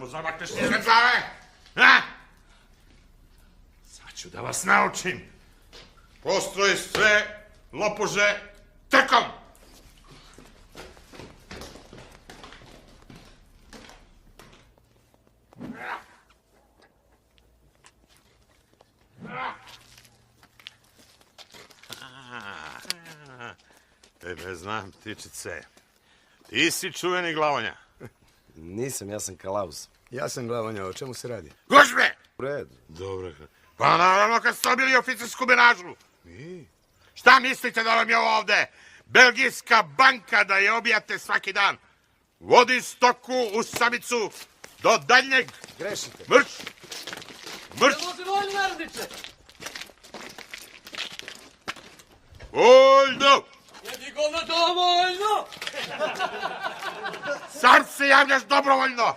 zamakneš iz glave? Ha? Sad ću da vas naučim. Postroj sve lopuže trkom. Tebe znam, ptičice. Ti si čuveni Glavonja. Nisam, ja sam Kalauz. Ja sam Glavonja, o čemu se radi? Gužbe! U redu. Dobro. Pa naravno kad ste dobili oficersku menažu. Šta mislite da vam je ovo ovde? Belgijska banka da je obijate svaki dan. Vodi stoku u samicu do daljnjeg. Grešite. Mrš! Mrš! Može voljno, narodniče! Voljno! Jedi govno dovoljno! Sam se javljaš dobrovoljno!